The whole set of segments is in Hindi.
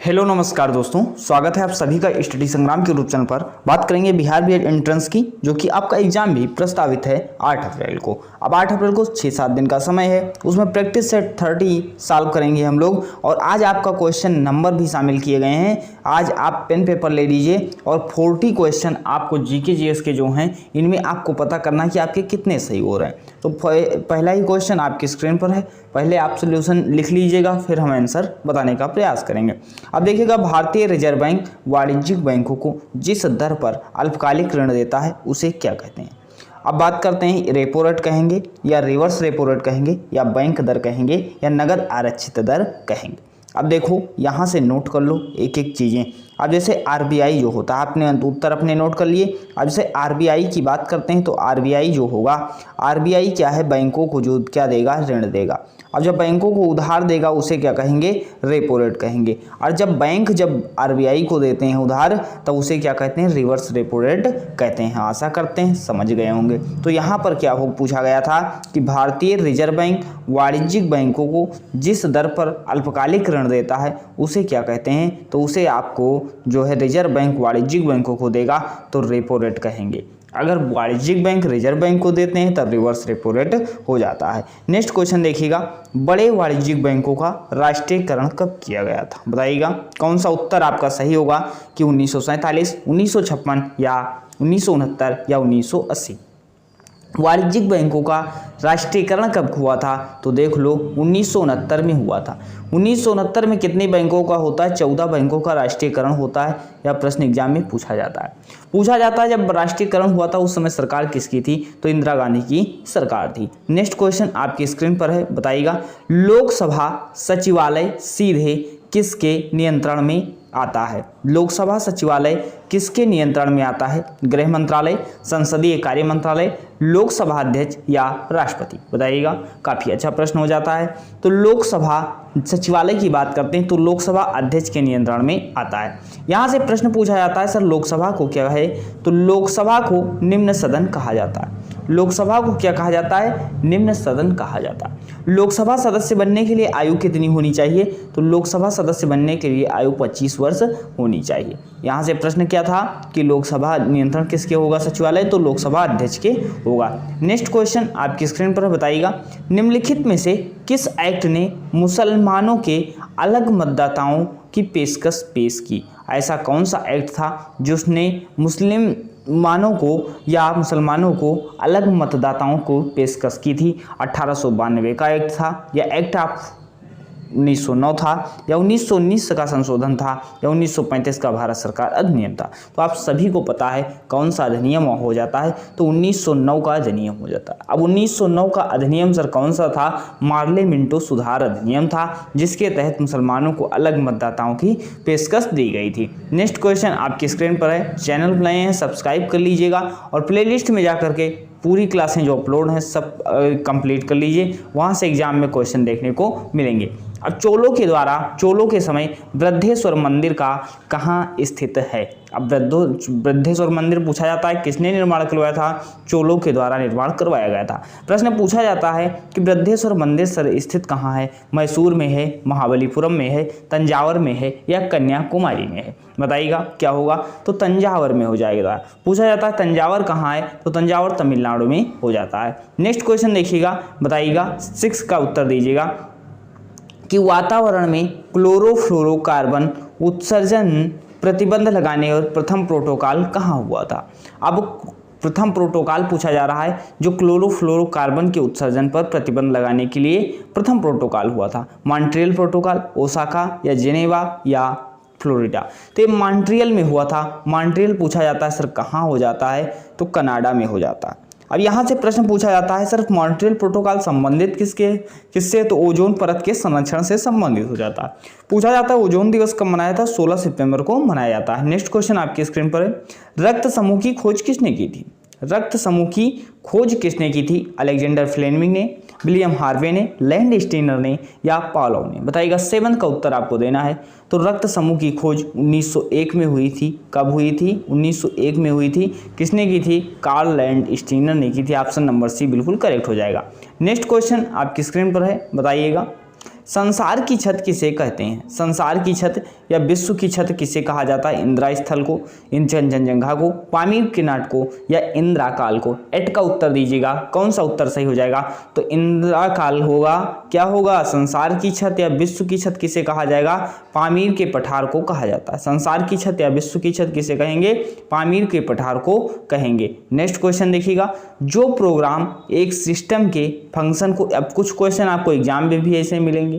हेलो नमस्कार दोस्तों, स्वागत है आप सभी का स्टडी संग्राम के यूट्यूब चैनल पर। बात करेंगे बिहार बीएड एंट्रेंस की, जो कि आपका एग्जाम भी प्रस्तावित है 8 अप्रैल को। अब 8 अप्रैल को 6-7 दिन का समय है, उसमें प्रैक्टिस सेट 30 सॉल्व करेंगे हम लोग। और आज आपका क्वेश्चन नंबर भी शामिल किए गए हैं। आज आप पेन पेपर ले लीजिए और 40 क्वेश्चन आपको जीके जीएस के जो हैं इनमें आपको पता करना है कि आपके कितने सही हो रहे हैं। तो पहला ही क्वेश्चन आपकी स्क्रीन पर है, पहले आप सोल्यूशन लिख लीजिएगा, फिर हम आंसर बताने का प्रयास करेंगे। अब देखिएगा, भारतीय रिजर्व बैंक वाणिज्यिक बैंकों को जिस दर पर अल्पकालिक ऋण देता है उसे क्या कहते हैं। अब बात करते हैं, रेपो रेट कहेंगे या रिवर्स रेपो रेट कहेंगे या बैंक दर कहेंगे या नगद आरक्षित दर कहेंगे। अब देखो, यहाँ से नोट कर लो एक एक चीज़ें। अब जैसे आरबीआई जो होता है, आपने उत्तर अपने नोट कर लिए। अब जैसे आरबीआई की बात करते हैं तो आरबीआई जो होगा, आरबीआई क्या है, बैंकों को जो क्या देगा, ऋण देगा। अब जब बैंकों को उधार देगा उसे क्या कहेंगे, रेपो रेट कहेंगे। और जब बैंक जब आरबीआई को देते हैं उधार तब उसे क्या कहते हैं, रिवर्स रेपो रेट कहते हैं। आशा करते हैं समझ गए होंगे। तो यहाँ पर क्या पूछा गया था कि भारतीय रिजर्व बैंक वाणिज्यिक बैंकों को जिस दर पर अल्पकालिक ऋण देता है उसे क्या कहते हैं, तो उसे आपको जो है रिजर्व बैंक वाणिज्यिक बैंकों को देगा तो रेपो रेट कहेंगे। अगर वाणिज्यिक बैंक रिजर्व बैंक को देते हैं तब रिवर्स रेपो रेट हो जाता है। नेक्स्ट क्वेश्चन देखिएगा, बड़े वाणिज्यिक बैंकों का राष्ट्रीयकरण कब किया गया था, बताइएगा। कौन सा उत्तर आपका सही होगा कि 1947, 1956 या 1969 या 1980। वाणिज्यिक बैंकों का राष्ट्रीयकरण कब हुआ था, तो देख लो 1969 में हुआ था। 1969 में कितने बैंकों का होता है, 14 बैंकों का राष्ट्रीयकरण होता है। यह प्रश्न एग्जाम में पूछा जाता है। जब राष्ट्रीयकरण हुआ था उस समय सरकार किसकी थी, तो इंदिरा गांधी की सरकार थी। नेक्स्ट क्वेश्चन आपकी स्क्रीन पर है, बताइएगा। लोकसभा सचिवालय सीधे किसके नियंत्रण में आता है। लोकसभा सचिवालय किसके नियंत्रण में आता है, गृह मंत्रालय, संसदीय कार्य मंत्रालय, लोकसभा अध्यक्ष या राष्ट्रपति, बताइएगा। काफी अच्छा प्रश्न हो जाता है। तो लोकसभा सचिवालय की बात करते हैं तो लोकसभा अध्यक्ष के नियंत्रण में आता है। यहाँ से प्रश्न पूछा जाता है, सर लोकसभा को क्या है, तो लोकसभा को निम्न सदन कहा जाता है। लोकसभा को क्या कहा जाता है, निम्न सदन कहा जाता है। लोकसभा सदस्य बनने के लिए आयु कितनी होनी चाहिए, तो लोकसभा सदस्य बनने के लिए आयु 25 वर्ष होनी चाहिए। यहाँ से प्रश्न क्या था कि लोकसभा नियंत्रण किसके होगा, सचिवालय, तो लोकसभा अध्यक्ष के होगा। नेक्स्ट क्वेश्चन आपकी स्क्रीन पर बताइएगा, निम्नलिखित में से किस एक्ट ने मुसलमानों के अलग मतदाताओं की पेशकश पेश की। ऐसा कौन सा एक्ट था जिसने मुसलमानों को अलग मतदाताओं को पेशकश की थी। 1892 का एक्ट था, या एक्ट ऑफ 1909 था, या 1919 का संशोधन था, या 1935 का भारत सरकार अधिनियम था। तो आप सभी को पता है कौन सा अधिनियम हो जाता है, तो 1909 का अधिनियम हो जाता है। अब 1909 का अधिनियम सर कौन सा था, मार्ले मिंटो सुधार अधिनियम था, जिसके तहत मुसलमानों को अलग मतदाताओं की पेशकश दी गई थी। नेक्स्ट क्वेश्चन आपकी स्क्रीन पर है, चैनल पर नए हैं सब्सक्राइब कर लीजिएगा और प्लेलिस्ट में जाकर के पूरी क्लासें जो अपलोड हैं सब कंप्लीट कर लीजिए, वहाँ से एग्जाम में क्वेश्चन देखने को मिलेंगे। अब चोलों के समय वृद्धेश्वर मंदिर का कहाँ स्थित है। अब वृद्धेश्वर मंदिर पूछा जाता है किसने निर्माण करवाया था, चोलों के द्वारा निर्माण करवाया गया था। प्रश्न पूछा जाता है कि वृद्धेश्वर मंदिर सर स्थित कहाँ है, मैसूर में है, महाबलीपुरम में है, तंजावर में है या कन्याकुमारी में है, बताइएगा क्या होगा, तो तंजावर में हो जाएगा। पूछा जाता है तंजावर कहाँ है, तो तंजावर तमिलनाडु में हो जाता है। नेक्स्ट क्वेश्चन देखिएगा, बताइएगा 6 का उत्तर दीजिएगा कि वातावरण में क्लोरोफ्लोरोकार्बन उत्सर्जन प्रतिबंध लगाने और प्रथम प्रोटोकॉल कहाँ हुआ था। अब प्रथम प्रोटोकॉल पूछा जा रहा है जो क्लोरोफ्लोरोकार्बन के उत्सर्जन पर प्रतिबंध लगाने के लिए प्रथम प्रोटोकॉल हुआ था। मॉन्ट्रियल प्रोटोकॉल, ओसाका या जेनेवा या फ्लोरिडा, तो ये मॉन्ट्रियल में हुआ था। मॉन्ट्रियल पूछा जाता है सर कहाँ हो जाता है, तो कनाडा में हो जाता है। अब यहाँ से प्रश्न पूछा जाता है सर मॉन्ट्रियल प्रोटोकॉल संबंधित किससे, तो ओजोन परत के संरक्षण से संबंधित हो जाता है। पूछा जाता है ओजोन दिवस कब मनाया था, 16 सितंबर को मनाया जाता है। नेक्स्ट क्वेश्चन आपकी स्क्रीन पर है, रक्त समूह की खोज किसने की थी। रक्त समूह की खोज किसने की थी, अलेक्जेंडर फ्लेमिंग ने, विलियम हार्वे ने, लैंड स्टीनर ने या पाउलोव ने, बताइएगा। 7 का उत्तर आपको देना है। तो रक्त समूह की खोज 1901 में हुई थी। कब हुई थी, 1901 में हुई थी। किसने की थी, कार्ल लैंड स्टीनर ने की थी। ऑप्शन नंबर सी बिल्कुल करेक्ट हो जाएगा। नेक्स्ट क्वेश्चन आपकी स्क्रीन पर है, बताइएगा। संसार की छत किसे कहते हैं? संसार की छत या विश्व की छत किसे कहा जाता है? इंदिरा स्थल को, कंचनजंगा को, पामीर की नाट को या इंदिरा काल को? एट का उत्तर दीजिएगा, कौन सा उत्तर सही हो जाएगा? तो इंदिरा काल होगा। क्या होगा? संसार की छत या विश्व की छत किसे कहा जाएगा? पामीर के पठार को कहा जाता है। संसार की छत या विश्व की छत किसे कहेंगे? पामीर के पठार को कहेंगे। नेक्स्ट क्वेश्चन देखिएगा, जो प्रोग्राम एक सिस्टम के फंक्शन को, अब कुछ क्वेश्चन आपको एग्जाम में भी ऐसे मिलेंगे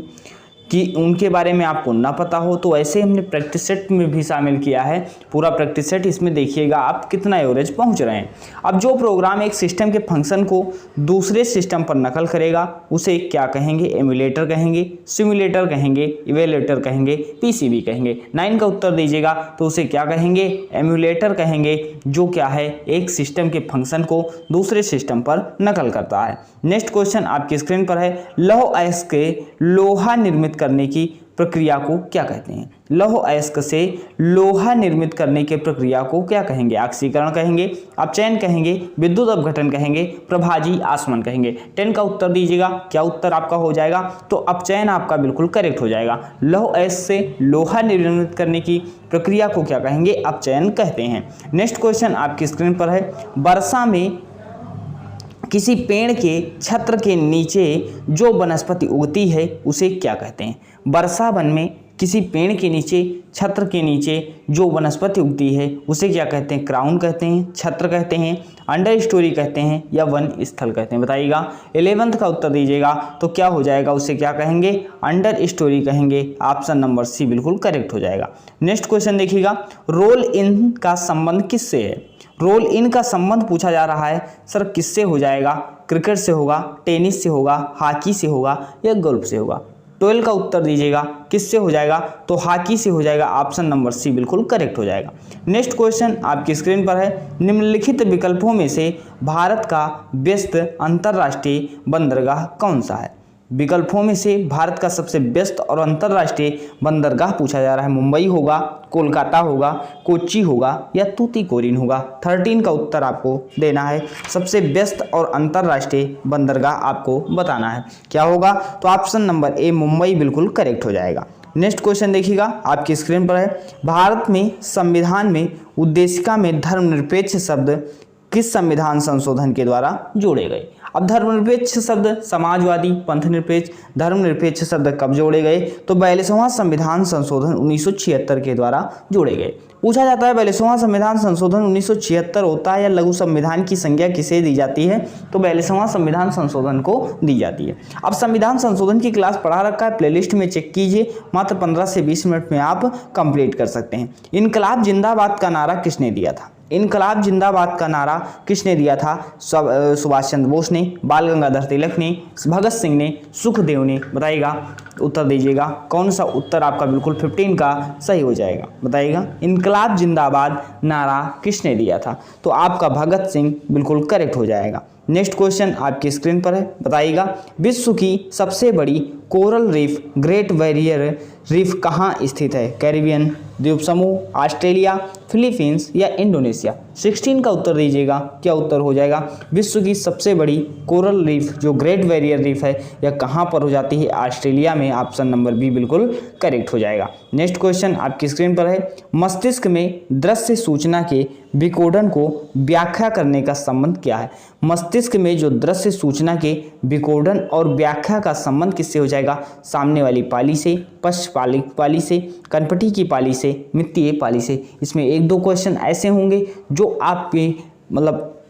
कि उनके बारे में आपको ना पता हो, तो ऐसे हमने प्रैक्टिस सेट में भी शामिल किया है। पूरा प्रैक्टिस सेट, इसमें देखिएगा आप कितना एवरेज पहुंच रहे हैं। अब जो प्रोग्राम एक सिस्टम के फंक्शन को दूसरे सिस्टम पर नकल करेगा उसे क्या कहेंगे? एमुलेटर कहेंगे, सिमुलेटर कहेंगे, इवेल्युएटर कहेंगे, पीसीबी कहेंगे। 9 का उत्तर दीजिएगा, तो उसे क्या कहेंगे? एमुलेटर कहेंगे, जो क्या है? एक सिस्टम के फंक्शन को दूसरे सिस्टम पर नकल करता है। नेक्स्ट क्वेश्चन आपकी स्क्रीन पर है, लौह अयस्क के लोहा निर्मित करने की प्रक्रिया को क्या कहते हैं? लौह अयस्क से लोहा निर्मित करने की प्रक्रिया को क्या कहेंगे? ऑक्सीकरण कहेंगे, अपचयन कहेंगे, विद्युत अपघटन कहेंगे, प्रभाजी आसमन कहेंगे। 10 का उत्तर दीजिएगा, क्या उत्तर आपका हो जाएगा? तो अपचयन आपका बिल्कुल करेक्ट हो जाएगा। लौह अयस्क से लोहा निर्मित करने की प्रक्रिया को क्या कहेंगे? अपचयन कहते हैं। नेक्स्ट क्वेश्चन आपकी स्क्रीन पर है, वर्षा में किसी पेड़ के छत्र के नीचे जो वनस्पति उगती है उसे क्या कहते हैं? वर्षा वन में किसी पेड़ के नीचे, छत्र के नीचे जो वनस्पति उगती है उसे क्या कहते हैं? क्राउन कहते हैं, छत्र कहते हैं, अंडर स्टोरी कहते हैं या वन स्थल कहते हैं? बताइएगा। 11th का उत्तर दीजिएगा, तो क्या हो जाएगा? उसे क्या कहेंगे? अंडर स्टोरी कहेंगे। ऑप्शन नंबर सी बिल्कुल करेक्ट हो जाएगा। नेक्स्ट क्वेश्चन देखिएगा, रोल इन का संबंध किससे है? रोल इन का संबंध पूछा जा रहा है, सर किससे हो जाएगा? क्रिकेट से होगा, टेनिस से होगा, हॉकी से होगा या गोल्फ से होगा? 12 का उत्तर दीजिएगा, किससे हो जाएगा? तो हॉकी से हो जाएगा। ऑप्शन नंबर सी बिल्कुल करेक्ट हो जाएगा। नेक्स्ट क्वेश्चन आपकी स्क्रीन पर है, निम्नलिखित विकल्पों में से भारत का व्यस्त अंतर्राष्ट्रीय बंदरगाह कौन सा है? विकल्पों में से भारत का सबसे व्यस्त और अंतर्राष्ट्रीय बंदरगाह पूछा जा रहा है। मुंबई होगा, कोलकाता होगा, कोच्चि होगा या तूतीकोरिन होगा? 13 का उत्तर आपको देना है। सबसे व्यस्त और अंतर्राष्ट्रीय बंदरगाह आपको बताना है, क्या होगा? तो ऑप्शन नंबर ए मुंबई बिल्कुल करेक्ट हो जाएगा। नेक्स्ट क्वेश्चन देखिएगा, आपकी स्क्रीन पर है, भारत में संविधान में उद्देशिका में धर्मनिरपेक्ष शब्द किस संविधान संशोधन के द्वारा जोड़े गए? अब धर्मनिरपेक्ष शब्द समाजवादी, पंथनिरपेक्ष, धर्मनिरपेक्ष शब्द कब जोड़े गए? तो 42वां संविधान संशोधन 1976 के द्वारा जोड़े गए। पूछा जाता है 42वां संविधान संशोधन 1976 होता है या लघु संविधान की संज्ञा किसे दी जाती है? तो 42वां संविधान संशोधन को दी जाती है। अब संविधान संशोधन की क्लास पढ़ा रखा है, प्लेलिस्ट में चेक कीजिए, मात्र 15 से 20 मिनट में आप कंप्लीट कर सकते हैं। इनकलाब जिंदाबाद का नारा किसने दिया था? इनकलाब जिंदाबाद का नारा किसने दिया था? सुभाष चंद्र बोस ने, बाल गंगाधर तिलक ने, भगत सिंह ने, सुखदेव ने? बताइएगा, उत्तर दीजिएगा, कौन सा उत्तर आपका बिल्कुल 15 का सही हो जाएगा? बताइएगा, इनकलाब जिंदाबाद नारा किसने दिया था? तो आपका भगत सिंह बिल्कुल करेक्ट हो जाएगा। नेक्स्ट क्वेश्चन आपकी स्क्रीन पर है, बताइएगा, विश्व की सबसे बड़ी coral reef great barrier reef कहाँ स्थित है? कैरिबियन द्वीप समूह, ऑस्ट्रेलिया, फिलीपींस या इंडोनेशिया? 16 का उत्तर दीजिएगा, क्या उत्तर हो जाएगा? विश्व की सबसे बड़ी कोरल रीफ जो ग्रेट बैरियर रीफ है यह कहाँ पर हो जाती है? ऑस्ट्रेलिया में। ऑप्शन नंबर बी बिल्कुल करेक्ट हो जाएगा। नेक्स्ट क्वेश्चन आपकी स्क्रीन पर है, मस्तिष्क में दृश्य सूचना के विकोडन को व्याख्या करने का संबंध क्या है? मस्तिष्क में जो दृश्य सूचना के विकोडन और व्याख्या का संबंध किससे हो जाएगा? सामने वाली पाली से, पश्च पाली से, कनपटी की पाली से, मित्तीय पाली से। इसमें 1-2 क्वेश्चन ऐसे होंगे जो आपके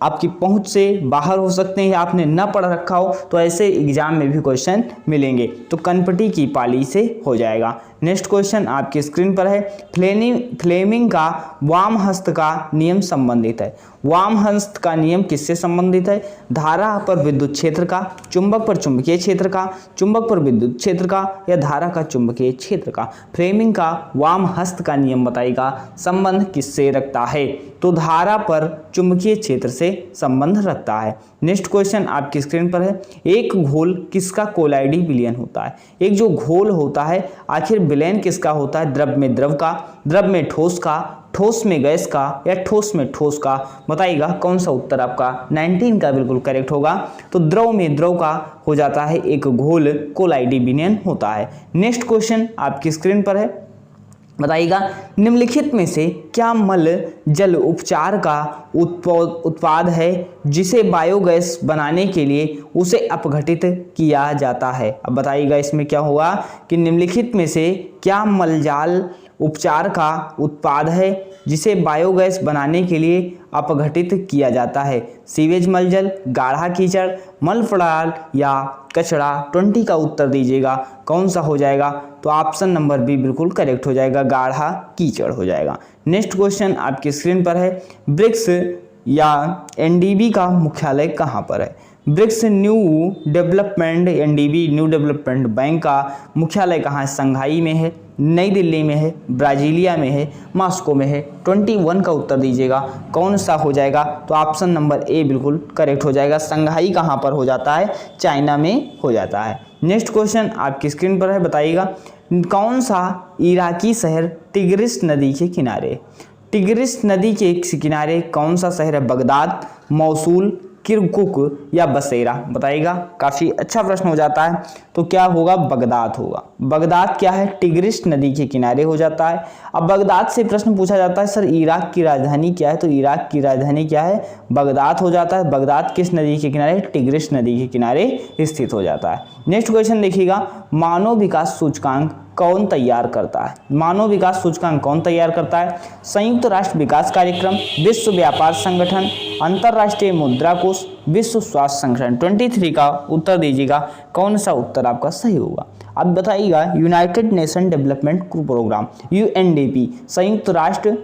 आपकी पहुंच से बाहर हो सकते हैं या आपने ना पढ़ रखा हो, तो ऐसे एग्जाम में भी क्वेश्चन मिलेंगे। तो कनपटी की पाली से हो जाएगा। नेक्स्ट क्वेश्चन आपकी स्क्रीन पर है, फ्लेमिंग का वाम हस्त का नियम संबंधित है। वाम हस्त का नियम किससे संबंधित है? धारा पर विद्युत क्षेत्र का, चुंबक पर चुंबकीय क्षेत्र का, चुंबक पर विद्युत क्षेत्र का या धारा का चुंबकीय क्षेत्र का? फ्लेमिंग का वाम हस्त का नियम बताइएगा संबंध किससे रखता है? तो धारा पर चुंबकीय क्षेत्र से संबंध रखता है। नेक्स्ट क्वेश्चन आपकी स्क्रीन पर है, एक घोल किसका कोलाइडी विलयन होता है? एक जो घोल होता है आखिर विलयन किसका होता है? द्रव में द्रव का, द्रव में ठोस का, ठोस में गैस का या ठोस में ठोस का? बताइएगा कौन सा उत्तर आपका 19 का बिल्कुल करेक्ट होगा। तो द्रव में द्रव का हो जाता है एक घोल, कोलाइडी विलयन होता है। नेक्स्ट क्वेश्चन आपकी स्क्रीन पर है, बताइएगा निम्नलिखित में से क्या मल जल उपचार का उत्पाद है जिसे बायोगैस बनाने के लिए उसे अपघटित किया जाता है? अब बताइएगा इसमें क्या होगा कि निम्नलिखित में से क्या मल जाल उपचार का उत्पाद है जिसे बायोगैस बनाने के लिए अपघटित किया जाता है? सीवेज मलजल, गाढ़ा कीचड़, मल पड़ाल या कचड़ा? 20 का उत्तर दीजिएगा कौन सा हो जाएगा? तो ऑप्शन नंबर बी बिल्कुल करेक्ट हो जाएगा, गाढ़ा कीचड़ हो जाएगा। नेक्स्ट क्वेश्चन आपकी स्क्रीन पर है, ब्रिक्स या एनडीबी का मुख्यालय कहाँ पर है? BRICS new development, NDB new development bank का मुख्यालय कहाँ है? संघाई में है, नई दिल्ली में है, ब्राजीलिया में है, मॉस्को में है? 21 का उत्तर दीजिएगा कौन सा हो जाएगा? तो ऑप्शन नंबर ए बिल्कुल करेक्ट हो जाएगा। संघाई कहाँ पर हो जाता है? चाइना में हो जाता है। नेक्स्ट क्वेश्चन आपकी स्क्रीन पर है, बताइएगा कौन सा इराकी शहर टिग्रिस नदी के किनारे? टिग्रिस नदी के किनारे कौन सा शहर है? बगदाद, मौसूल, किरकुक या बसेरा? बताइएगा, काफी अच्छा प्रश्न हो जाता है। तो क्या होगा? बगदाद होगा। बगदाद क्या है? टिग्रिस नदी के किनारे हो जाता है। अब बगदाद से प्रश्न पूछा जाता है सर इराक की राजधानी क्या है? तो इराक की राजधानी क्या है? बगदाद हो जाता है। बगदाद किस नदी के किनारे? टिग्रिस नदी के किनारे स्थित हो जाता है। नेक्स्ट क्वेश्चन देखिएगा, मानव विकास सूचकांक कौन तैयार करता है? मानव विकास सूचकांक कौन तैयार करता है? संयुक्त राष्ट्र विकास कार्यक्रम, विश्व व्यापार संगठन, अंतरराष्ट्रीय मुद्रा कोष, विश्व स्वास्थ्य संगठन? 23 का उत्तर दीजिएगा कौन सा उत्तर आपका सही होगा? अब बताइएगा United Nation development programme UNDP संयुक्त राष्ट्र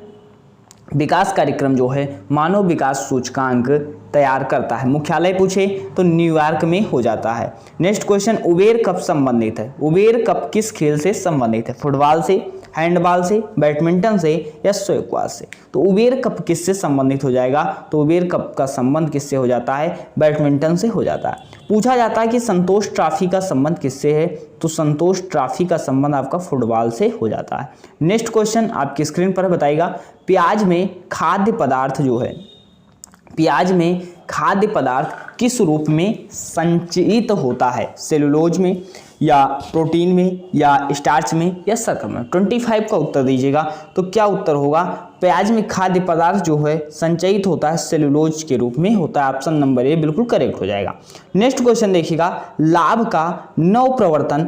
विकास कार्यक्रम जो है मानव विकास सूचकांक तैयार करता है। मुख्यालय पूछे तो न्यूयॉर्क में हो जाता है। नेक्स्ट क्वेश्चन, उबेर कप संबंधित है? उबेर कप किस खेल से संबंधित है? फुटबॉल से, हैंडबॉल से, बैडमिंटन से या स्क्वैश से? तो उबेर कप किससे संबंधित हो जाएगा? तो उबेर कप का संबंध किससे हो जाता है? बैडमिंटन से हो जाता है। पूछा जाता है कि संतोष ट्रॉफी का संबंध किससे है? तो संतोष ट्रॉफी का संबंध आपका फुटबॉल से हो जाता है। नेक्स्ट क्वेश्चन आपकी स्क्रीन पर बताइएगा, प्याज में खाद्य पदार्थ जो है, प्याज में खाद्य पदार्थ किस रूप में संचित होता है? सेलुलोज में या प्रोटीन में या स्टार्च में या शर्करा में? 25 का उत्तर दीजिएगा। तो क्या उत्तर होगा? प्याज में खाद्य पदार्थ जो है संचयित होता है सेलुलोज के रूप में होता है। ऑप्शन नंबर ए बिल्कुल करेक्ट हो जाएगा। नेक्स्ट क्वेश्चन देखिएगा, लाभ का नवप्रवर्तन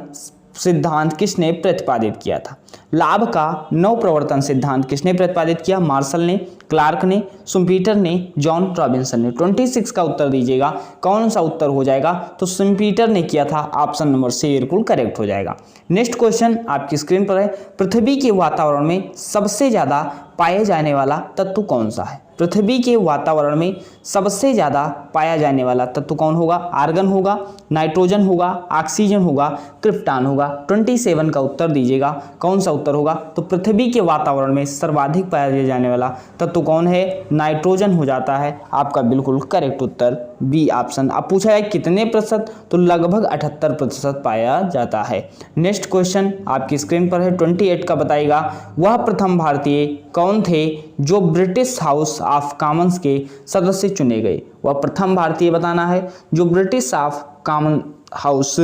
सिद्धांत किसने प्रतिपादित किया था? लाभ का नवप्रवर्तन सिद्धांत किसने प्रतिपादित किया? मार्शल ने, क्लार्क ने, शुम्पीटर ने, जॉन रॉबिन्सन ने? 26 का उत्तर दीजिएगा कौन सा उत्तर हो जाएगा? तो शुम्पीटर ने किया था। ऑप्शन नंबर सी बिल्कुल करेक्ट हो जाएगा। नेक्स्ट क्वेश्चन आपकी स्क्रीन पर है, पृथ्वी के वातावरण में सबसे ज्यादा पाया जाने वाला तत्व कौन सा है? पृथ्वी के वातावरण में सबसे ज़्यादा पाया जाने वाला तत्व कौन होगा? आर्गन होगा, नाइट्रोजन होगा, ऑक्सीजन होगा, क्रिप्टॉन होगा? 27 का उत्तर दीजिएगा कौन सा उत्तर होगा? तो पृथ्वी के वातावरण में सर्वाधिक पाया जाने वाला तत्व कौन है? नाइट्रोजन हो जाता है। आपका बिल्कुल करेक्ट उत्तर बी ऑप्शन। अब पूछा है कितने प्रतिशत? तो लगभग 78% पाया जाता है। नेक्स्ट क्वेश्चन आपकी स्क्रीन पर है, 28 का बताइएगा, वह प्रथम भारतीय कौन थे जो ब्रिटिश हाउस ऑफ कॉमन्स के सदस्य चुने गए? वह प्रथम भारतीय बताना है जो ब्रिटिश ऑफ कॉमन हाउस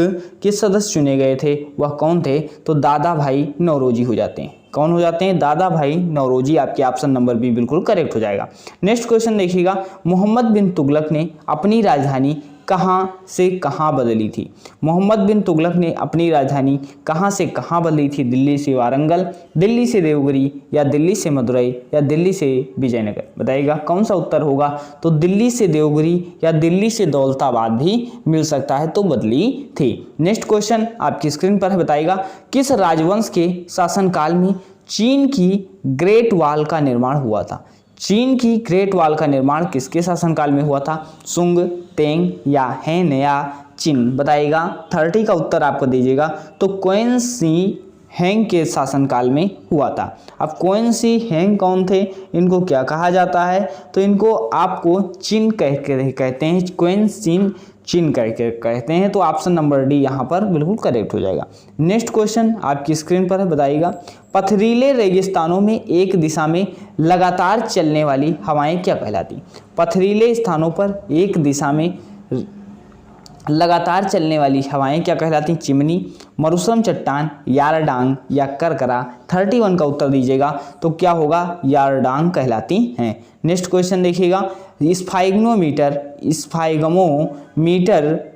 के सदस्य चुने गए थे, वह कौन थे? तो दादा भाई नौरोजी हो जाते हैं। कौन हो जाते हैं? दादा भाई नौरोजी। आपके ऑप्शन नंबर बी बिल्कुल करेक्ट हो जाएगा। नेक्स्ट क्वेश्चन देखिएगा, मोहम्मद बिन तुगलक ने अपनी राजधानी कहाँ से कहाँ बदली थी? मोहम्मद बिन तुगलक ने अपनी राजधानी कहाँ से कहाँ बदली थी? दिल्ली से वारंगल, दिल्ली से देवगिरी या दिल्ली से मदुरई या दिल्ली से विजयनगर? बताइएगा कौन सा उत्तर होगा? तो दिल्ली से देवगिरी या दिल्ली से दौलताबाद भी मिल सकता है, तो बदली थी। नेक्स्ट क्वेश्चन आपकी स्क्रीन पर है, बताइएगा किस राजवंश के शासनकाल में चीन की ग्रेट वॉल का निर्माण हुआ था? चीन की ग्रेट वॉल का निर्माण किसके शासनकाल में हुआ था? सुंग, तेंग या हैन या चिन? बताइएगा 30 का उत्तर आपको दीजिएगा। तो क्वेन शी हैंग के शासनकाल में हुआ था। अब क्वेन शी हैंग कौन थे, इनको क्या कहा जाता है, तो इनको आपको चिन कहते हैं, क्वेन चिन करके कहते हैं। तो ऑप्शन नंबर डी यहाँ पर बिल्कुल करेक्ट हो जाएगा। नेक्स्ट क्वेश्चन आपकी स्क्रीन पर है, बताइएगा पथरीले रेगिस्तानों में एक दिशा में लगातार चलने वाली हवाएं क्या कहलाती। पथरीले स्थानों पर एक दिशा में लगातार चलने वाली हवाएं क्या कहलाती। चिमनी, मरुसम चट्टान, यारडांग या करकरा। 31 का उत्तर दीजिएगा, तो क्या होगा, यारडांग कहलाती हैं। नेक्स्ट क्वेश्चन देखिएगा, स्फाइगमोमीटर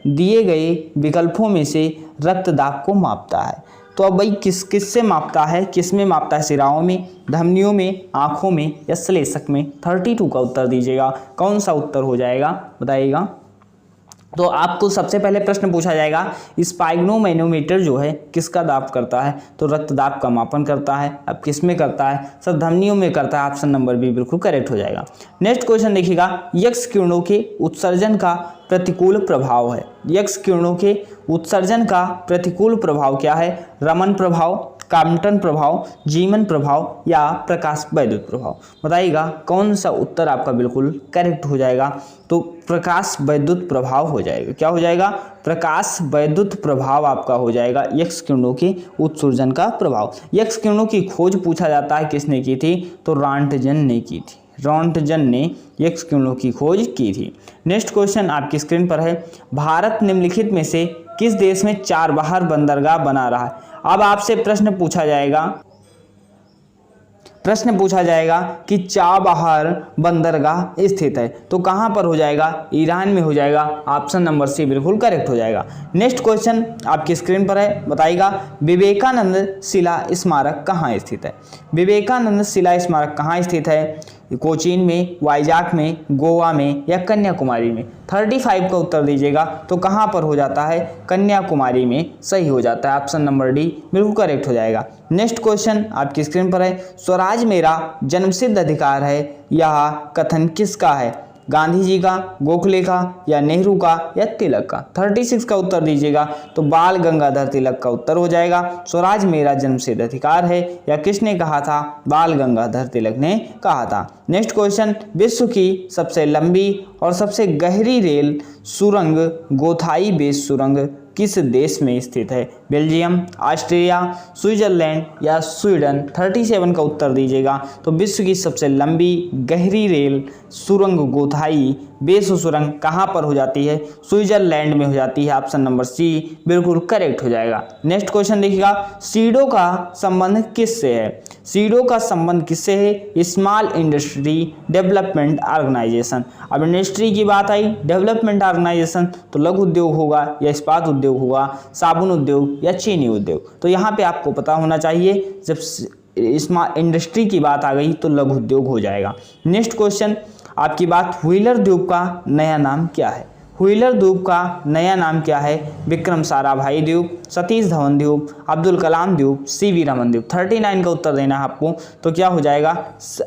दिए गए विकल्पों में से रक्तदाब को मापता है। तो अब भाई किस से मापता है, किस में मापता है, सिराओं में, धमनियों में, आँखों में या श्लेष्मक में। 32 का उत्तर दीजिएगा, कौन सा उत्तर हो जाएगा बताइएगा। तो आपको सबसे पहले प्रश्न पूछा जाएगा स्फाइग्मोमीटर जो है किसका दाब करता है, तो रक्तदाब का मापन करता है। अब किस में करता है, सब धमनियों में करता है। ऑप्शन नंबर बी बिल्कुल करेक्ट हो जाएगा। नेक्स्ट क्वेश्चन देखिएगा, एक्स किरणों के उत्सर्जन का प्रतिकूल प्रभाव है। एक्स किरणों के उत्सर्जन का प्रतिकूल प्रभाव क्या है, रमन प्रभाव, काम्पटन प्रभाव, जीमन प्रभाव या प्रकाश वैद्युत प्रभाव। बताइएगा कौन सा उत्तर आपका बिल्कुल करेक्ट हो जाएगा। तो प्रकाश वैद्युत प्रभाव हो जाएगा। क्या हो जाएगा, प्रकाश वैद्युत प्रभाव आपका हो जाएगा, एक्स किरणों के उत्सर्जन का प्रभाव। एक्स किरणों की खोज पूछा जाता है किसने की थी, तो रॉन्टजन ने की थी। रॉन्टजन ने एक्स किरणों की खोज की थी। नेक्स्ट क्वेश्चन आपकी स्क्रीन पर है, भारत निम्नलिखित में से किस देश में चाबहार बंदरगाह बना रहा है। अब आपसे प्रश्न पूछा जाएगा कि चाबहार बंदरगाह स्थित है, तो कहां पर हो जाएगा, ईरान में हो जाएगा। ऑप्शन नंबर सी बिल्कुल करेक्ट हो जाएगा। नेक्स्ट क्वेश्चन आपकी स्क्रीन पर है, बताइएगा विवेकानंद शिला स्मारक कहां स्थित है। विवेकानंद शिला स्मारक कहां स्थित है, कोचीन में, वाइजाक में, गोवा में या कन्याकुमारी में। 35 का उत्तर दीजिएगा, तो कहां पर हो जाता है, कन्याकुमारी में सही हो जाता है। ऑप्शन नंबर डी बिल्कुल करेक्ट हो जाएगा। नेक्स्ट क्वेश्चन आपकी स्क्रीन पर है, स्वराज मेरा जन्मसिद्ध अधिकार है, यह कथन किसका है, गांधी जी का, गोखले का या नेहरू का या तिलक का। 36 का उत्तर दीजिएगा, तो बाल गंगाधर तिलक का उत्तर हो जाएगा। स्वराज मेरा जन्मसिद्ध अधिकार है या किसने कहा था, बाल गंगाधर तिलक ने कहा था। नेक्स्ट क्वेश्चन, विश्व की सबसे लंबी और सबसे गहरी रेल सुरंग गोथाई बेस सुरंग किस देश में स्थित है, बेल्जियम, ऑस्ट्रिया, स्विट्जरलैंड या स्वीडन। 37 का उत्तर दीजिएगा, तो विश्व की सबसे लंबी गहरी रेल सुरंग गोथाई बेस सुरंग कहाँ पर हो जाती है, स्विट्जरलैंड में हो जाती है। ऑप्शन नंबर सी बिल्कुल करेक्ट हो जाएगा। नेक्स्ट क्वेश्चन देखिएगा, सीडो का संबंध किससे है। सीडो का संबंध किससे है, स्मॉल इंडस्ट्री डेवलपमेंट ऑर्गेनाइजेशन। अब इंडस्ट्री की बात आई, डेवलपमेंट ऑर्गेनाइजेशन, तो लघु उद्योग होगा या इस्पात उद्योग होगा, साबुन उद्योग या चीनी उद्योग। तो यहाँ पे आपको पता होना चाहिए, जब स्मॉल इंडस्ट्री की बात आ गई तो लघु उद्योग हो जाएगा। नेक्स्ट क्वेश्चन आपकी बात, व्हीलर द्वीप का नया नाम क्या है। व्हीलर द्वीप का नया नाम क्या है, विक्रम साराभाई द्वीप, सतीश धवन द्वीप, अब्दुल कलाम द्वीप, सीवी रमन द्वीप। 39 का उत्तर देना है आपको, तो क्या हो जाएगा,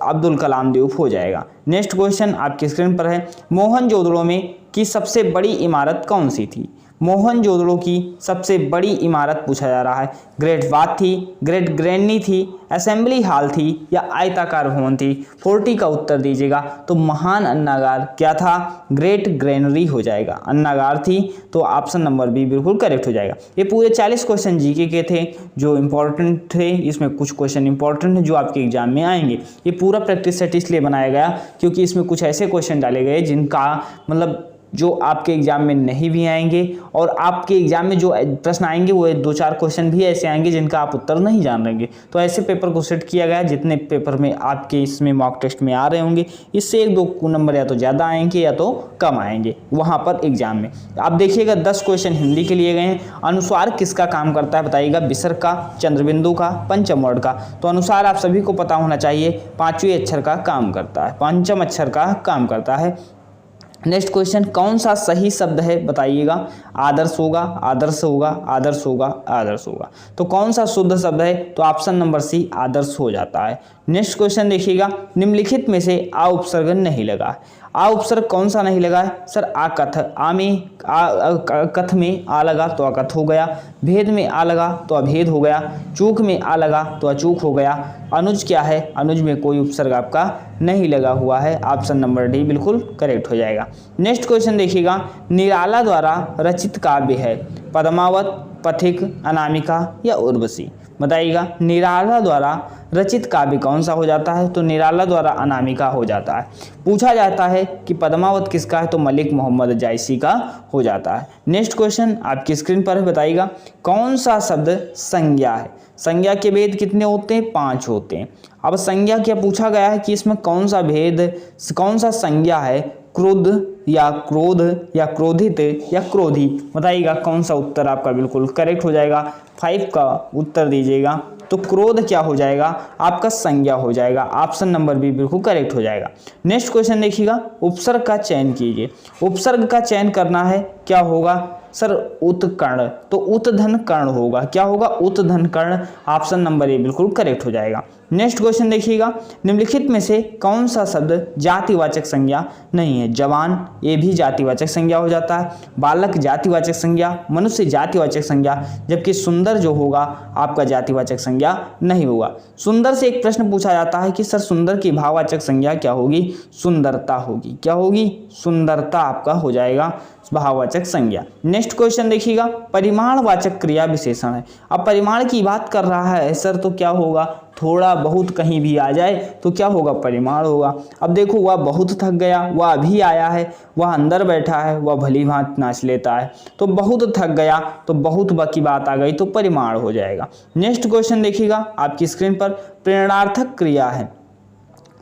अब्दुल कलाम द्वीप हो जाएगा। नेक्स्ट क्वेश्चन आपकी स्क्रीन पर है, मोहनजोदड़ो में की सबसे बड़ी इमारत कौन सी थी। मोहनजोदड़ो की सबसे बड़ी इमारत पूछा जा रहा है, ग्रेट बाथ थी, ग्रेट ग्रैंडी थी, असेंबली हॉल थी या आयताकार भवन थी। 40 का उत्तर दीजिएगा, तो महान अन्नागार क्या था, ग्रेट ग्रैनरी हो जाएगा, अन्नागार थी। तो ऑप्शन नंबर बी बिल्कुल करेक्ट हो जाएगा। ये पूरे 40 क्वेश्चन जीके के थे जो इंपॉर्टेंट थे। इसमें कुछ क्वेश्चन इंपॉर्टेंट है जो आपके एग्जाम में आएंगे। ये पूरा प्रैक्टिस सेट इसलिए बनाया गया क्योंकि इसमें कुछ ऐसे क्वेश्चन डाले गए जिनका मतलब जो आपके एग्जाम में नहीं भी आएंगे, और आपके एग्जाम में जो प्रश्न आएंगे वो 2-4 क्वेश्चन भी ऐसे आएंगे जिनका आप उत्तर नहीं जान रहेंगे। तो ऐसे पेपर को सेट किया गया जितने पेपर में आपके इसमें मॉक टेस्ट में आ रहे होंगे, इससे 1-2 नंबर या तो ज़्यादा आएंगे या तो कम आएंगे वहाँ पर एग्जाम में। आप देखिएगा 10 क्वेश्चन हिंदी के लिए गए हैं। अनुस्वार किसका काम करता है बताइएगा, विसर्ग का, चंद्रबिंदु का, पंचम वर्ण का। तो अनुस्वार आप सभी को पता होना चाहिए 5वें अक्षर का काम करता है, पंचम अक्षर का काम करता है। नेक्स्ट क्वेश्चन, कौन सा सही शब्द है बताइएगा, आदर्श होगा, आदर्श होगा, आदर्श होगा, आदर्श होगा। तो कौन सा शुद्ध शब्द है, तो ऑप्शन नंबर सी आदर्श हो जाता है। नेक्स्ट क्वेश्चन देखिएगा, निम्नलिखित में से आ उपसर्ग नहीं लगा। आ उपसर्ग कौन सा नहीं लगा है सर? आकथ, आ में कथ में आ लगा तो अकथ हो गया, भेद में आ लगा तो अभेद हो गया, चूक में आ लगा तो अचूक हो गया। अनुज क्या है? अनुज में कोई उपसर्ग आपका नहीं लगा हुआ है। ऑप्शन नंबर डी बिल्कुल करेक्ट हो जाएगा। नेक्स्ट क्वेश्चन देखिएगा, निराला द्वारा रचित काव्य है पद्मावत, पथिक, अनामिका या उर्वशी? बताइएगा निराला द्वारा रचित काव्य कौन सा हो जाता है? तो निराला द्वारा अनामिका हो जाता है। पूछा जाता है कि पद्मावत किसका है? तो मलिक मोहम्मद जायसी का हो जाता है। नेक्स्ट क्वेश्चन आपकी स्क्रीन पर है, बताइएगा कौन सा शब्द संज्ञा है? संज्ञा के भेद कितने होते हैं? 5 होते हैं। अब संज्ञा क्या पूछा गया है कि इसमें कौन सा भेद, कौन सा संज्ञा है? क्रोध या क्रोध या क्रोधित या क्रोधी? बताइएगा कौन सा उत्तर आपका बिल्कुल करेक्ट हो जाएगा? 5 का उत्तर दीजिएगा। तो क्रोध क्या हो जाएगा? आपका संज्ञा हो जाएगा। ऑप्शन नंबर बी बिल्कुल करेक्ट हो जाएगा। नेक्स्ट क्वेश्चन देखिएगा, उपसर्ग का चयन कीजिए। उपसर्ग का चयन करना है, क्या होगा सर? उत्कर्ण, तो उत्धन कर्ण होगा। क्या होगा? उत्धन कर्ण। ऑप्शन नंबर ए बिल्कुल करेक्ट हो जाएगा। नेक्स्ट क्वेश्चन देखिएगा, निम्नलिखित में से कौन सा शब्द जातिवाचक संज्ञा नहीं है? जवान, ये भी जातिवाचक संज्ञा हो जाता है। बालक जातिवाचक संज्ञा, मनुष्य जातिवाचक संज्ञा, जबकि सुंदर जो होगा आपका जातिवाचक संज्ञा नहीं होगा। सुंदर से एक प्रश्न पूछा जाता है कि सर सुंदर की भाववाचक संज्ञा क्या होगी? सुंदरता होगी। क्या होगी? सुंदरता आपका हो जाएगा भाववाचक संज्ञा। नेक्स्ट क्वेश्चन देखिएगा, परिमाणवाचक क्रिया विशेषण है। अब परिमाण की बात कर रहा है सर, तो क्या होगा? थोड़ा बहुत कहीं भी आ जाए तो क्या होगा? परिमाण होगा। अब देखो वह बहुत थक गया, वह अभी आया है, वह अंदर बैठा है, वह भली भांति नाच लेता है। तो बहुत थक गया तो बहुत की बात आ गई तो परिमाण हो जाएगा। नेक्स्ट क्वेश्चन देखिएगा आपकी स्क्रीन पर, प्रेरणार्थक क्रिया है।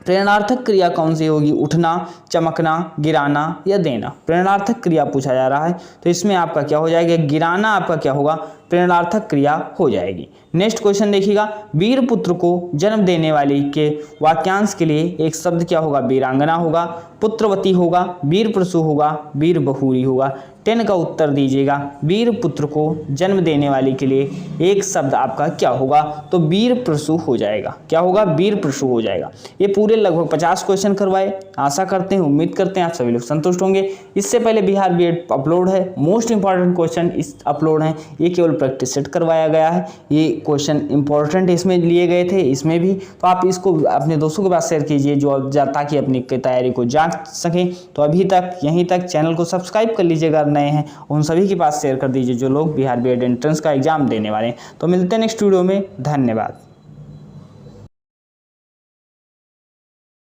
प्रेरणार्थक क्रिया कौन सी होगी? उठना, चमकना, गिराना या देना? प्रेरणार्थक क्रिया पूछा जा रहा है, तो इसमें आपका क्या हो जाएगा? गिराना आपका क्या होगा? प्रेरणार्थक क्रिया हो जाएगी। नेक्स्ट क्वेश्चन देखिएगा, वीर पुत्र को जन्म देने वाली के वाक्यांश के लिए एक शब्द क्या होगा? वीरांगना होगा, पुत्रवती होगा, वीर प्रसू होगा, वीर बहुरी होगा? 10 का उत्तर दीजिएगा। वीर पुत्र को जन्म देने वाली के लिए एक शब्द आपका क्या होगा? तो वीर प्रसू हो जाएगा। क्या होगा? वीर प्रसू हो जाएगा। ये पूरे लगभग 50 क्वेश्चन करवाए। आशा करते हैं, उम्मीद करते हैं आप सभी लोग संतुष्ट होंगे। इससे पहले बिहार बीएड अपलोड है, मोस्ट इंपॉर्टेंट क्वेश्चन इस अपलोड है। ये केवल प्रैक्टिस सेट करवाया गया है। ये क्वेश्चन इंपॉर्टेंट इसमें लिए गए थे, इसमें भी। तो आप इसको अपने दोस्तों के पास शेयर कीजिए जो ताकि अपनी तैयारी को जांच सकें। तो अभी तक यहीं तक चैनल को सब्सक्राइब कर लीजिएगा नए हैं, उन सभी के पास शेयर कर दीजिए जो लोग बिहार बीएड एंट्रेंस का एग्जाम देने वाले हैं। तो मिलते हैं नेक्स्ट वीडियो में। धन्यवाद।